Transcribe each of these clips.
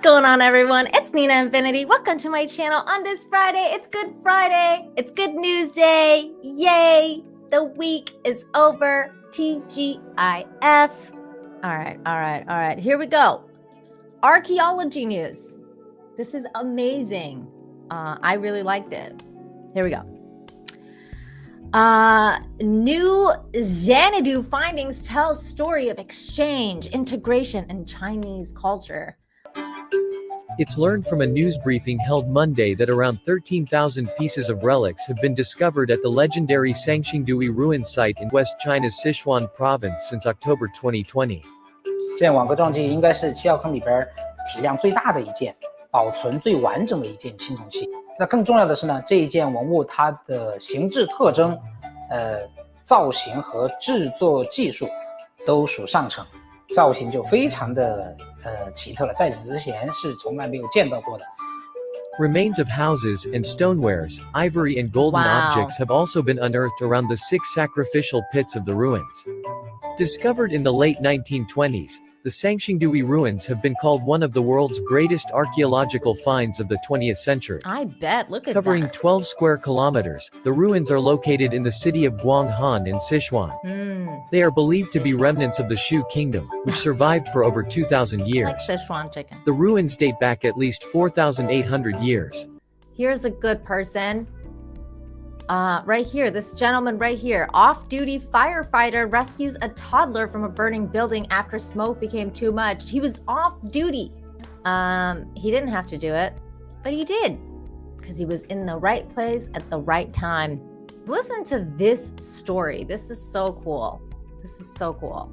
going on, everyone? It's Nina Infinity. Welcome to my channel on this Friday. It's Good Friday. It's Good News Day. Yay! The week is over. TGIF. All right. Here we go. Archeology news. This is amazing. I really liked it. Here we go. New Xanadu findings tell story of exchange, integration, and Chinese culture. It's learned from a news briefing held Monday that around 13,000 pieces of relics have been discovered at the legendary Sangxingdui ruin site in West China's Sichuan province since October 2020. 这件网格撞击应该是7号坑里边体量最大的一件，保存最完整的一件青铜器。那更重要的是呢，这一件文物它的形制特征、造型和制作技术都属上乘，造型就非常的奇特了，在之前是从来没有见到过的。Remains of houses and stonewares, ivory and golden objects have also been unearthed around the 6 sacrificial pits of the ruins. Discovered in the late 1920s, the Sangxingdui ruins have been called one of the world's greatest archaeological finds of the 20th century. I bet. Look at Covering that. 12 square kilometers, the ruins are located in the city of Guanghan in Sichuan. They are believed to be remnants of the Shu kingdom, which survived for over 2,000 years. Like Sichuan chicken. The ruins date back at least 4,800 years. Here's a good person. Right here, this gentleman right here. Off-duty firefighter rescues a toddler from a burning building after smoke became too much. He was off-duty. He didn't have to do it, but he did, because he was in the right place at the right time. Listen to this story. This is so cool. This is so cool.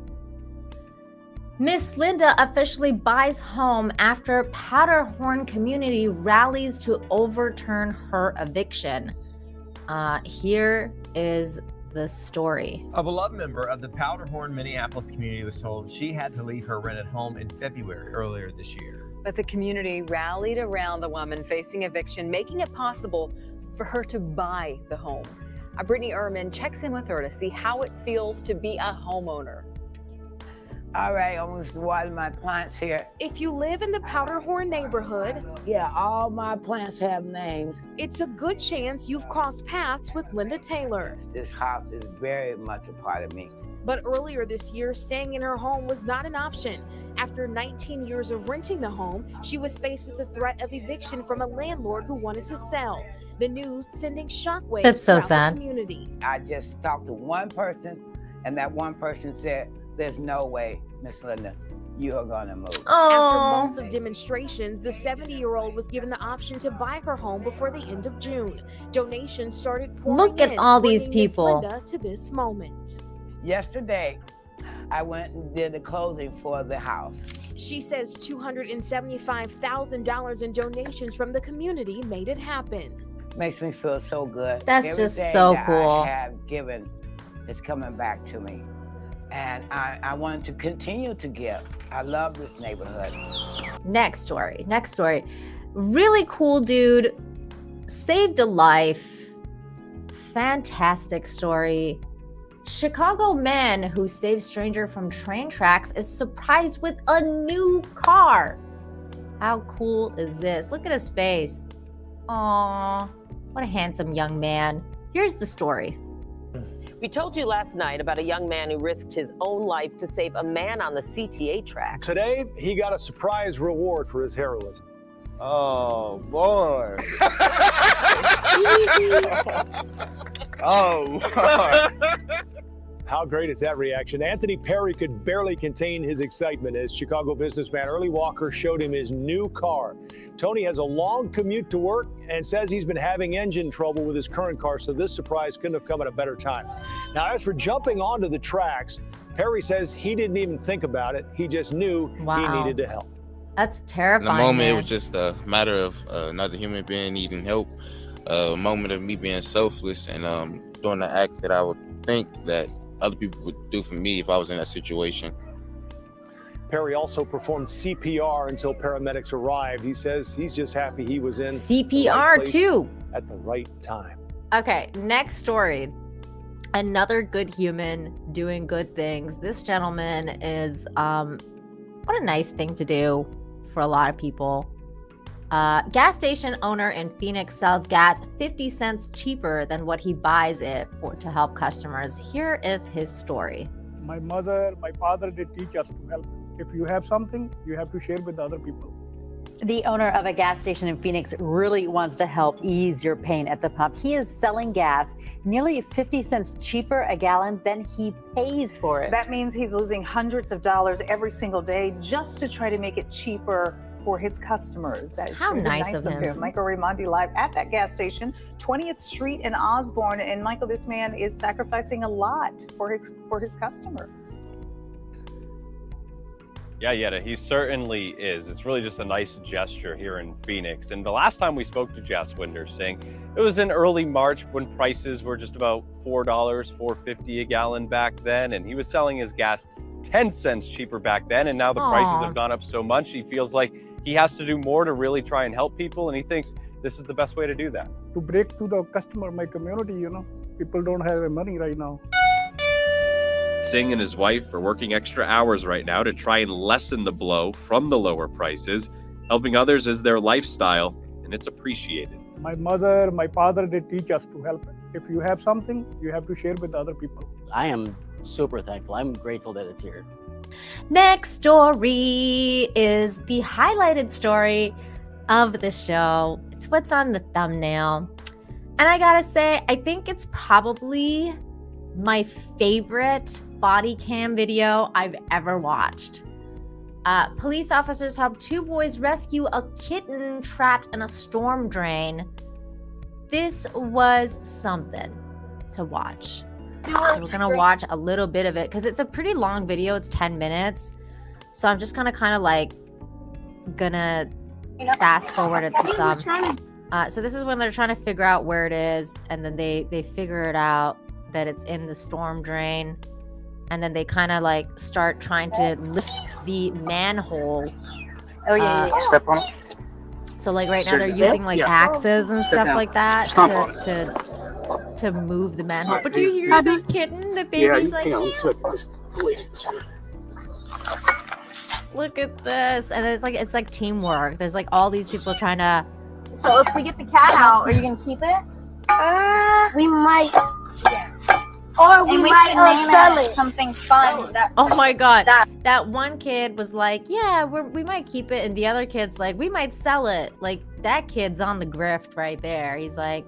Miss Linda officially buys home after Powderhorn community rallies to overturn her eviction. Here is the story. A beloved member of the Powderhorn, Minneapolis community was told she had to leave her rented home in February earlier this year. But the community rallied around the woman facing eviction, making it possible for her to buy the home. Brittany Ehrman checks in with her to see how it feels to be a homeowner. All right, almost water my plants here. If you live in the Powderhorn neighborhood, Yeah, all my plants have names. it's a good chance you've crossed paths with Linda Taylor. This house is very much a part of me. But earlier this year, staying in her home was not an option. After 19 years of renting the home, she was faced with the threat of eviction from a landlord who wanted to sell. The news sending shockwaves That's so throughout sad. the community. I just talked to one person, and that one person said, there's no way, Miss Linda, you are gonna move. After Oh, months of demonstrations, the 70-year-old was given the option to buy her home before the end of June. Donations started pouring Look at in, all these bringing Miss people. Linda to this moment. Yesterday, I went and did the closing for the house. She says $275,000 in donations from the community made it happen. Makes me feel so good. That's just Everything so that cool. I have given is coming back to me. And I want to continue to give. I love this neighborhood. next story. Really cool dude. Saved a life. Fantastic story. Chicago man who saved stranger from train tracks is surprised with a new car. How cool is this? Look at his face. Aww, what a handsome young man. Here's the story. We told you last night about a young man who risked his own life to save a man on the CTA tracks. Today, he got a surprise reward for his heroism. Oh, boy. Oh, Lord. How great is that reaction? Anthony Perry could barely contain his excitement as Chicago businessman Early Walker showed him his new car. Tony has a long commute to work and says he's been having engine trouble with his current car, so this surprise couldn't have come at a better time. Now, as for jumping onto the tracks, Perry says he didn't even think about it. He just knew Wow. he needed to help. That's In terrifying. the moment, man. it was just a matter of another human being needing help, a moment of me being selfless and doing the act that I would think that other people would do for me if I was in that situation. Perry also performed CPR until paramedics arrived. He says he's just happy he was in the right CPR place too. at the right time. Okay, next story. Another good human doing good things. This gentleman is what a nice thing to do for a lot of people. Gas station owner in Phoenix sells gas 50 cents cheaper than what he buys it for to help customers. Here is his story. My mother, my father did teach us to help. If you have something, you have to share with other people. The owner of a gas station in Phoenix really wants to help ease your pain at the pump. He is selling gas nearly 50 cents cheaper a gallon than he pays for it. That means he's losing hundreds of dollars every single day just to try to make it cheaper for his customers. That is How really nice of him. Michael Raimondi live at that gas station, 20th Street in Osborne. And Michael, this man is sacrificing a lot for his customers. Yeah, Yetta, he certainly is. It's really just a nice gesture here in Phoenix. And the last time we spoke to Jas Winder Singh, it was in early March when prices were just about $4, $4.50 a gallon back then. And he was selling his gas 10 cents cheaper back then. And now the prices have gone up so much, he feels like he has to do more to really try and help people. And he thinks this is the best way to do that. To break to the customer, my community, people don't have money right now. Singh and his wife are working extra hours right now to try and lessen the blow from the lower prices. Helping others is their lifestyle, and it's appreciated. My mother, my father did teach us to help. If you have something, you have to share with other people. I am super thankful. I'm grateful that it's here. Next story is the highlighted story of the show. It's what's on the thumbnail. And I gotta say, I think it's probably my favorite body cam video I've ever watched. Police officers helped two boys rescue a kitten trapped in a storm drain. This was something to watch. So we're gonna watch a little bit of it because it's a pretty long video. It's 10 minutes. So I'm just gonna gonna fast forward it to some. So this is when they're trying to figure out where it is, and then they figure it out that it's in the storm drain, and then they kind of start trying to lift the manhole. Oh yeah. Step on it. So right now they're using axes and stuff like that to move the manhole. But do you hear the kitten? The baby's look at this, and it's like teamwork. There's all these people trying to. So if we get the cat out, are you gonna keep it? We might. Or we might sell it. Something fun. Oh my god. That one kid was like, yeah, we might keep it. And the other kid's like, we might sell it. That kid's on the grift right there. He's like,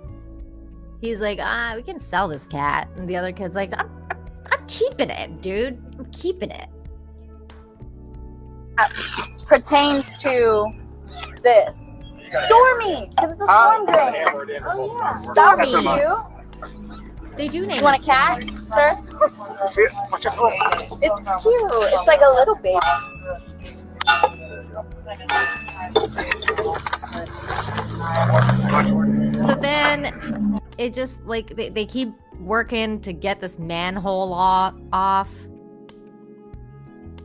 we can sell this cat. And the other kid's like, I'm keeping it, dude. I'm keeping it. Pertains to this. Stormy, because it's a storm drain. Oh yeah. Stormy, you? They do name. You want a cat, sir? It's cute. It's like a little baby. So then it just they keep working to get this manhole off.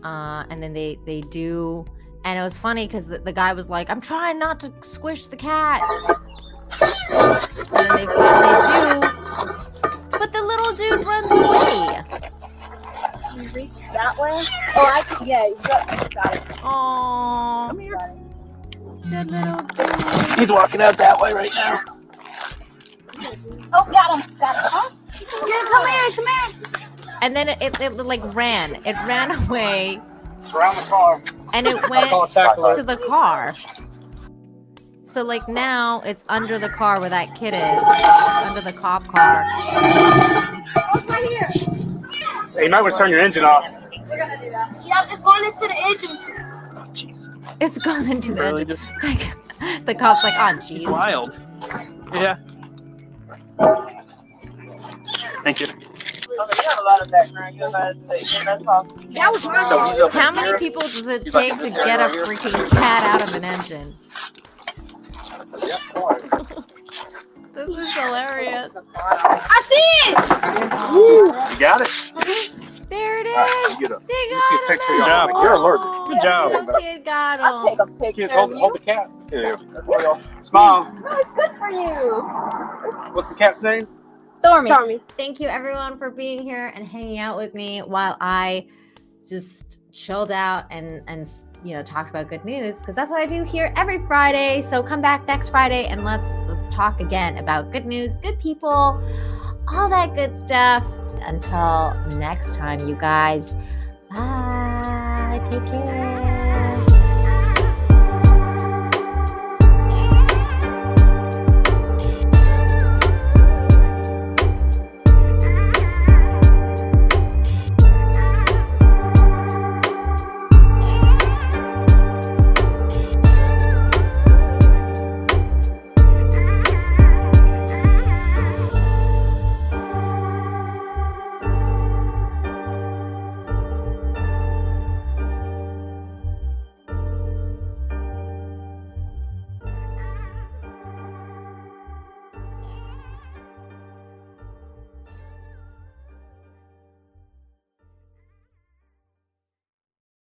And then they do. And it was funny because the guy was like, I'm trying not to squish the cat. And then they finally do. But the little dude runs away. Can you reach that way? Oh, yeah, you got it. Aww. Come here. Good little dude. He's walking out that way right now. Oh, got him. Huh? Yeah, come here. And then it ran. It ran away. Surround the car. And it went to the car. So now it's under the car where that kid is. Under the cop car. Oh, right here. Hey, you might want to turn your engine off. We're gonna do that. Yep, it's going into the engine. It's gone into the engine. The cop's like, oh jeez. Wild. Yeah. Thank you. How many people does it take to get a freaking cat out of an engine? This is hilarious. I see it! You got it. There it is. Right, they got it. Good job. You're alert. Good job. The kid got him. I'll take a picture. Kids, hold the cat. Yeah. Smile. No, it's good for you. What's the cat's name? Stormy. Thank you everyone for being here and hanging out with me while I just chilled out and talked about good news, because that's what I do here every Friday. So come back next Friday and let's talk again about good news, good people, all that good stuff. Until next time, you guys. Bye. Take care.